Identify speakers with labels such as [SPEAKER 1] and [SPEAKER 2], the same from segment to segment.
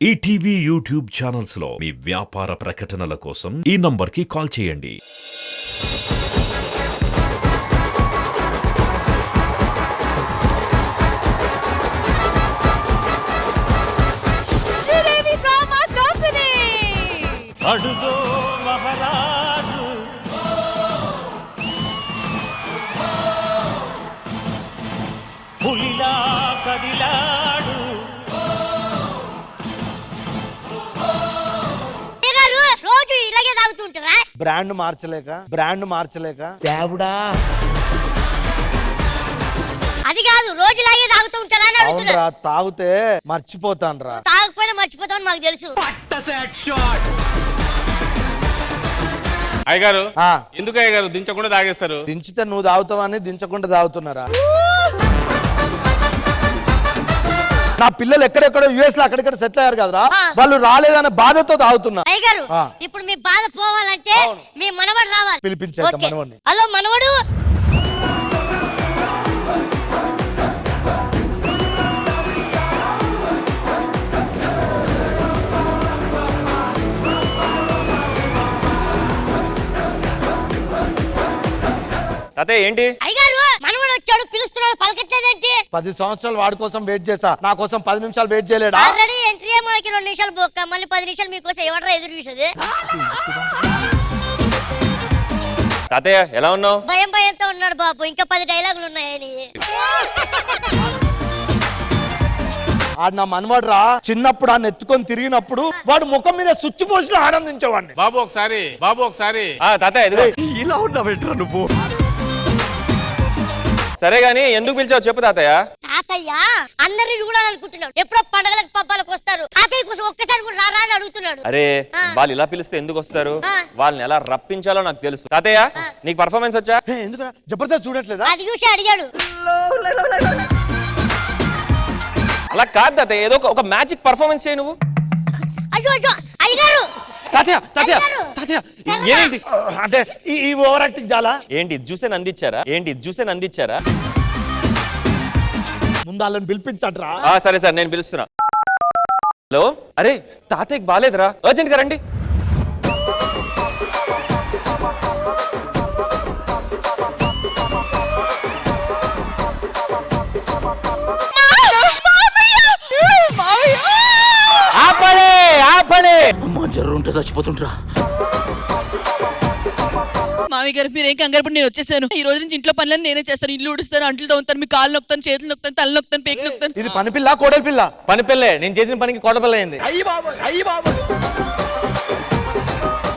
[SPEAKER 1] ETV YouTube channels లో మీ వ్యాపార ప్రకటనల కోసం ఈ నంబర్కి కాల్ చేయండి.
[SPEAKER 2] అడుగో మహారాజు పులిలా కదిలాడు.
[SPEAKER 3] రోజు ఇలాగే తాగుతుంటారా?
[SPEAKER 4] బ్రాండ్ మార్చలేక
[SPEAKER 3] దేవుడా, అది కాదు రోజు ఇలాగే తాగుతూ ఉంటారా అని అడుగుతున్నా.
[SPEAKER 4] అవునరా, తాగితే మర్చిపోతానురా.
[SPEAKER 3] తాగకపోయినా మర్చిపోతామని మాకు తెలుసు.
[SPEAKER 5] అయ్యగారు
[SPEAKER 4] ఆ,
[SPEAKER 5] ఎందుకు అయ్యగారు దించకుండా తాగేస్తారు?
[SPEAKER 4] దించితే నువ్వు తాగుతావని దించకుండా తాగుతున్నారా? నా పిల్లలు ఎక్కడెక్కడో యుఎస్ లో అక్కడెక్కడ సెటిల్ అయ్యారు కదరా, వాళ్ళు రాలేదనే బాధతో తాగుతున్నా.
[SPEAKER 3] అయ్యగారు ఇప్పుడు మీ బాధ పోవాలంటే మీ మనవడు రావాలి.
[SPEAKER 4] పిలిపించేద్దాం మనవడిని.
[SPEAKER 3] హలో మనవడు.
[SPEAKER 6] తాతయ్య ఏంటి?
[SPEAKER 3] అయ్యగారు మనవడు వచ్చాడు, పిలుస్తున్నాడు, పలకట్లేదేంటి?
[SPEAKER 4] 10 సంవత్సరాలు వాడి కోసం వెయిట్ చేసా, నా కోసం 10 నిమిషాలు వెయిట్ చేయలేడా?
[SPEAKER 3] ఆల్రెడీ ఎంట్రీ మనకి 2 నిమిషాలు బొక్క, మళ్ళీ 10 నిమిషాలు మీకోసం ఎవడరా ఎదురు చూసేది?
[SPEAKER 6] తాతయ్య ఎలా ఉన్నావు?
[SPEAKER 3] భయంతో ఉన్నాడు బాబు, ఇంకా 10 డైలాగులు ఉన్నాయని.
[SPEAKER 4] ఆడు నా మనవాడు రా. చిన్నప్పుడు ఆయన ఎత్తుకొని తిరిగినప్పుడు వాడు ముఖం మీద సుచ్చి పోసి ఆనందించేవాడిని.
[SPEAKER 5] బాబు ఒకసారి
[SPEAKER 6] తాతయ్య ఎదుగు. ఇలా ఉన్నావు నువ్వు. సరే గాని ఎందుకు పిలిచావు చెప్పు తాతయ్య.
[SPEAKER 3] తాతయ్య అందరిని చూడాలనుకుంటున్నాడు, ఎప్పుడో పండగలకు పబ్బాలకు వస్తారు, తాతయ్య కోసం ఒక్కసారి కూడా రారా అని అడుగుతున్నాడు.
[SPEAKER 6] అరే వాళ్ళు ఇలా పిలిస్తే ఎందుకు వస్తారు? వాళ్ళని ఎలా రప్పించాలో నాకు తెలుసు. తాతయ్య నీకు పర్ఫార్మెన్స్ వచ్చా?
[SPEAKER 4] ఎందుకు జబర్దస్త్ చూడట్లేదా?
[SPEAKER 3] అది చూసి అడిగాడు.
[SPEAKER 6] అలా కాదు తాతయ్య, ఏదో ఒక మ్యాజిక్ పర్ఫార్మెన్స్ చేయి నువ్వు.
[SPEAKER 3] అయ్యో అయ్యగారు.
[SPEAKER 6] తాతయ్య ఏంటి
[SPEAKER 4] అంటే ఈ ఓవర్ యాక్టింగ్ చాలా.
[SPEAKER 6] ఏంటి జ్యూసే నందిచ్చారా?
[SPEAKER 4] ముందు వాళ్ళని పిలిపించట్రా.
[SPEAKER 6] సరే సార్ నేను పిలుస్తున్నా. హలో, అరే తాతయ్యకి బాలేదురా, అర్జెంట్ గా రండి.
[SPEAKER 7] మామయ్య గారు మీరేం కంగారు పడి, నేను వచ్చేసాను. ఈ రోజు నుంచి ఇంట్లో పనులను నేనే చేస్తాను. ఇల్లు ఉడుస్తాను, అంట్లు తవ్వుతాను, మీ కాళ్ళు నొక్కుతాను, చేతులు నొక్కుతాను, తల నొక్కుతాను, పేక నొక్కుతాను.
[SPEAKER 4] ఇది పని పిల్ల కోడలి పిల్ల?
[SPEAKER 5] పని పిల్లే, నేను చేసిన పనికి కోట పిల్ల అయింది.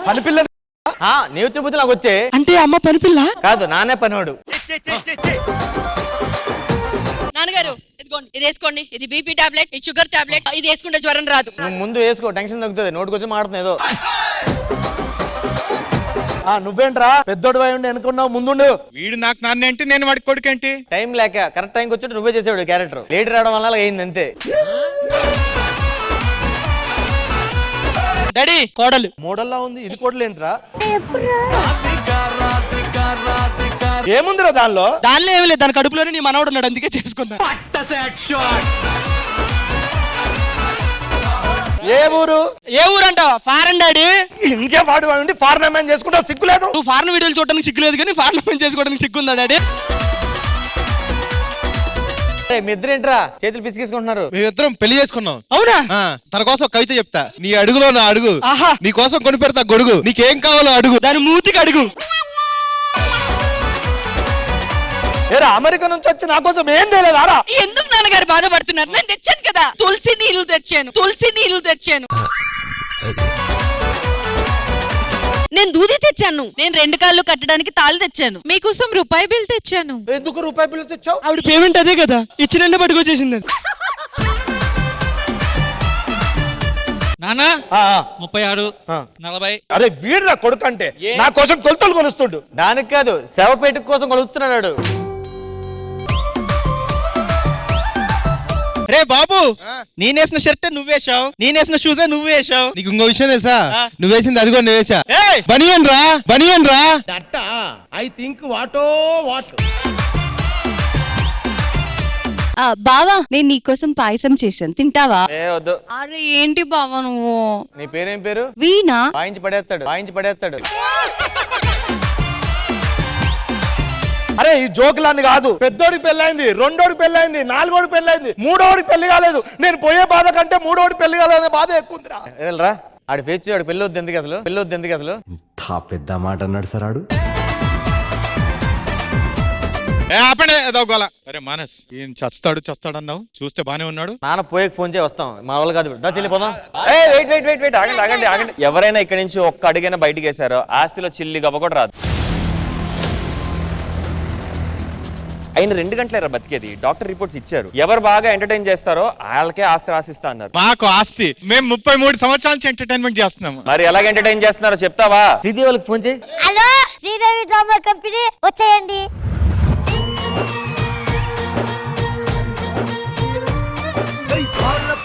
[SPEAKER 4] పని పిల్ల
[SPEAKER 5] నీవు తిరుపతి నాకు వచ్చే
[SPEAKER 7] అంటే అమ్మ పని పిల్ల
[SPEAKER 5] కాదు, నానే పనివాడు.
[SPEAKER 7] నాన్నగారు ఇదిగోండి, ఇది వేసుకోండి. ఇది బీపీ టాబ్లెట్, ఇది షుగర్ టాబ్లెట్. ఇది వేసుకుంటే జ్వరం రాదు.
[SPEAKER 5] నువ్వు ముందు వేసుకో, టెన్షన్ తగ్గుతుంది. నోటికొచ్చి మాడుతుంది ఏదో.
[SPEAKER 4] నువ్వేంట్రా పెద్దోడు అయి ఉండి అనుకున్నావు, ముందుండు.
[SPEAKER 8] వీడు నాకు నాన్న ఏంటి, నేను వాడి కొడుకేంటి?
[SPEAKER 5] టైం లేక కరెక్ట్ టైంకి వచ్చి నువ్వే చేసేవాడు క్యారెక్టర్. లేట్ రావడం వల్ల అయింది అంతే.
[SPEAKER 7] డాడీ కోడలు
[SPEAKER 4] మోడల్లా ఉంది, ఇది కోడలు ఏంట్రా? ఏముందిరా దానిలో?
[SPEAKER 7] దానిలో ఏమి లేదు, దాని కడుపులోనే నీ మనవడు ఉన్నాడు, అందుకే చేసుకున్నా.
[SPEAKER 4] ఏ ఊరు
[SPEAKER 7] అంట? Foreign daddy.
[SPEAKER 4] ఇంకే వాడు వాడి ఫారెన్ అమ్మాయిని చేసుకుంటావు, సిగ్గులేదు?
[SPEAKER 7] నువ్వు ఫారెన్ వీడియోలు చూడడానికి సిగ్గులేదు, కానీ ఫారెన్ చేసుకోవడానికి సిగ్గుందా డాడీ?
[SPEAKER 5] మీ ఇద్దరు ఏంట్రా చేతులు పిసికేసుకుంటున్నారు?
[SPEAKER 8] మేమిద్దరం పెళ్లి చేసుకున్నాం.
[SPEAKER 7] అవునా?
[SPEAKER 8] తన కోసం ఒక కవిత చెప్తా. నీ అడుగులో నా అడుగు,
[SPEAKER 7] ఆహా.
[SPEAKER 8] నీ కోసం కొని పెడతా గొడుగు, నీకేం కావాలో అడుగు,
[SPEAKER 7] దాని మూతికి అడుగు.
[SPEAKER 4] ఏరా అమెరికా నుంచి వచ్చి నా కోసం ఏం తెలియదారా?
[SPEAKER 7] ఎందుకు నాన్నగారు బాధపడుతున్నారు? నేను తెచ్చాను కదా, తులసి నీళ్లు తెచ్చాను. నేను దూది తెచ్చాను. నేను 2 కాళ్ళు కట్టడానికి తాళ్ళు తెచ్చాను. మీకోసం రూపాయి బిల్ తెచ్చాను.
[SPEAKER 4] ఎందుకు రూపాయి బిల్లు తెచ్చావు?
[SPEAKER 7] ఆవిడ పేమెంట్ అదే కదా, ఇచ్చినంటే పట్టుకొచ్చేసింది.
[SPEAKER 9] నానా 36 40.
[SPEAKER 4] అరే వీడ్రా కొడుకు అంటే, నా కోసం కొలతలు కొలుస్తుండు.
[SPEAKER 5] దానికి కాదు, శవపేట కోసం కొలుస్తున్నాడు.
[SPEAKER 8] రే బాబు, నేనేసిన షర్ట్ నువ్వేసావు, నేనేసిన షూజే నువ్వేసావు. నీకు ఇంకో విషయం తెలుసా? నువ్వేసింది అదిగో నువ్వేసా. బనియన్ రా. ఐ థింక్ వాట్
[SPEAKER 10] బావా నేను నీకోసం పాయసం చేశాను తింటావా?
[SPEAKER 6] ఏ వద్దు.
[SPEAKER 10] అరే ఏంటి బావా నువ్వు?
[SPEAKER 5] నీ పేరేం పేరు?
[SPEAKER 10] వీణా.
[SPEAKER 5] వాయించి పడేస్తాడు.
[SPEAKER 4] అరే ఈ జోకులన్నీ కాదు. పెద్దోడికి పెళ్ళైంది, రెండోడికి పెళ్ళైంది, నాలుగోడికి పెళ్ళైంది, మూడోడికి పెళ్లి కాలేదు. నేను పోయే బాధ కంటే మూడోడికి పెళ్లి కాలేదనే బాధ ఎక్కువ ఉందిరా.
[SPEAKER 5] రా ఆడి ఫేస్ ఆడు పెళ్ళి వద్దు ఎందుకు అసలు
[SPEAKER 11] పెద్ద మాట అన్నాడు సార్ ఆడు.
[SPEAKER 8] ఆపండి ఏదో గోల. అరే మానస్ ఈయన చస్తాడు అన్నావు, చూస్తే బానే ఉన్నాడు.
[SPEAKER 5] నాన్న పోయేకి ఫోన్ చేసి వస్తాం, మా వాళ్ళు కాదు. చెల్లిపోదాం.
[SPEAKER 6] వెయిట్ ఆగండి. ఎవరైనా ఇక్కడ నుంచి ఒక్క అడుగైనా బయటికి వేసారో ఆస్తిలో చిల్లి గవ్వ కూడా రాదు. ఆయన 2 గంటలేరా బతికేది. డాక్టర్ రిపోర్ట్స్ ఇచ్చారు. ఎవరు బాగా ఎంటర్టైన్ చేస్తారో వాళ్ళకే ఆస్తి రాసిస్తా అన్నారు.
[SPEAKER 8] మాకు ఆస్తి మేము 33 సంవత్సరాల నుంచి ఎంటర్టైన్మెంట్ చేస్తున్నాము.
[SPEAKER 6] మరి ఎలాగ ఎంటర్టైన్ చేస్తున్నారో చెప్తావా?
[SPEAKER 5] శ్రీదేవి వాళ్ళకి ఫోన్ చేయి.
[SPEAKER 3] హలో శ్రీదేవి డ్రామా కంపెనీ వచ్చేయండి.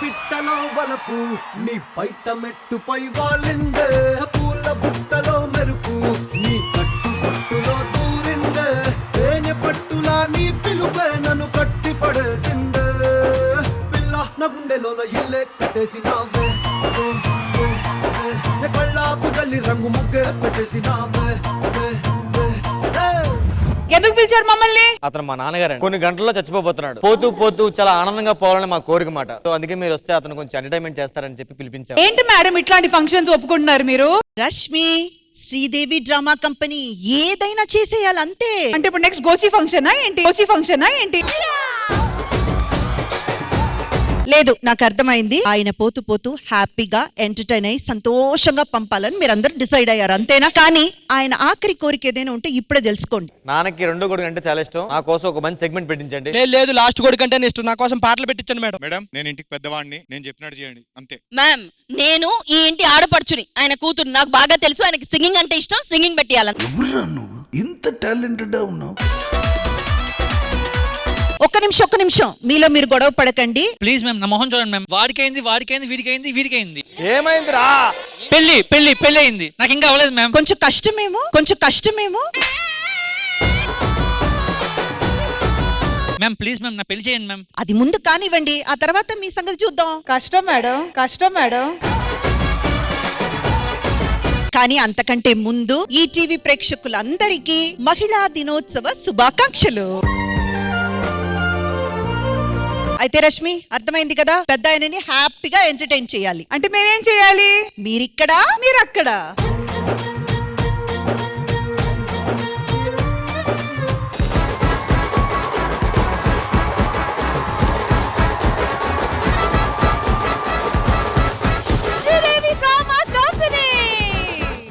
[SPEAKER 11] పిట్టలో వలపు నీ బయట మెట్టుపై వాలిందే, పూల బుట్టలో మెరుపు నీ కట్టు పట్టులో దూరిందే, తేనె పట్టులా నీ పిలుపే నన్ను కట్టి పడేసిందే, పిల్ల నా గుండెలోన ఇల్లే కట్టేసినావే, కళ్ళాపు గల్లి రంగు ముగ్గే పెట్టేసినావే.
[SPEAKER 7] ఎందుకు పిలిచారు మమ్మల్ని?
[SPEAKER 5] అతను మా నాన్నగారు కొన్ని గంటల్లో చచ్చిపోతున్నాడు. పోతూ చాలా ఆనందంగా పోవాలని మా కోరిక మాట. సో అందుకే మీరు వస్తే అతను కొంచెం ఎంటర్టైన్మెంట్ చేస్తారని చెప్పి పిలిపించారు.
[SPEAKER 7] ఏంటి మేడం ఇట్లాంటి ఫంక్షన్స్ ఒప్పుకుంటున్నారు మీరు?
[SPEAKER 12] రష్మి శ్రీదేవి డ్రామా కంపెనీ ఏదైనా చేసేయాలంతే.
[SPEAKER 7] అంటే ఇప్పుడు నెక్స్ట్ గోచి ఫంక్షనా ఏంటి?
[SPEAKER 12] లేదు నాకు అర్థమైంది. ఆయన పోతూ హ్యాపీగా ఎంటర్టైన్ అయ్యి సంతోషంగా పంపాలని మీరందరూ డిసైడ్ అయ్యారు అంతేనా? కానీ ఆయన ఆఖరి కోరిక ఏదైనా ఉంటే ఇప్పుడే తెలుసుకోండి.
[SPEAKER 5] నాన్నకి 2 కొడుకు అంటే చాలా ఇష్టం. నా కోసం ఒక మంచి సెగ్మెంట్ పెట్టించండి.
[SPEAKER 8] లేదు లాస్ట్ కొడుకు అంటే ఇష్టం. నా కోసం పాటలు పెట్టించండి మేడం. మేడం నేను ఇంటికి పెద్దవాడిని, నేను చెప్పినట్టు చేయండి అంతే.
[SPEAKER 10] మ్యామ్ నేను ఈ ఇంటి ఆడపడుచుని, ఆయన కూతురు. నాకు బాగా తెలుసు ఆయనకి సింగింగ్ అంటే ఇష్టం, సింగింగ్ పెట్టియాలని.
[SPEAKER 11] నువ్వు ఇంత టాలెంటెడ్ ఉన్నావు.
[SPEAKER 12] ఒక్క నిమిషం మీలో మీరు గొడవ పడకండి.
[SPEAKER 9] ప్లీజ్ మ్యామ్ నా మొహం చూడండి మ్యామ్. వాడికైంది వీడికైంది.
[SPEAKER 4] ఏమైందిరా?
[SPEAKER 9] పెళ్లి అయింది, నాకు ఇంకా అవ్వలేదు మ్యామ్.
[SPEAKER 12] కొంచెం కష్టమేమో.
[SPEAKER 9] మ్యామ్ ప్లీజ్ మ్యామ్ నా పెళ్లి చేయండి మ్యామ్.
[SPEAKER 12] అది ముందు కానివ్వండి, ఆ తర్వాత మీ సంగతి చూద్దాం.
[SPEAKER 7] కష్టం మేడం.
[SPEAKER 12] కానీ అంతకంటే ముందు ఈ టీవీ ప్రేక్షకులందరికీ మహిళా దినోత్సవ శుభాకాంక్షలు. అయితే రష్మి అర్థమైంది కదా, పెద్ద ఆయనని హ్యాపీగా ఎంటర్టైన్ చేయాలి.
[SPEAKER 7] అంటే మేమేం చేయాలి?
[SPEAKER 12] మీరిక్కడ
[SPEAKER 7] మీరక్కడ.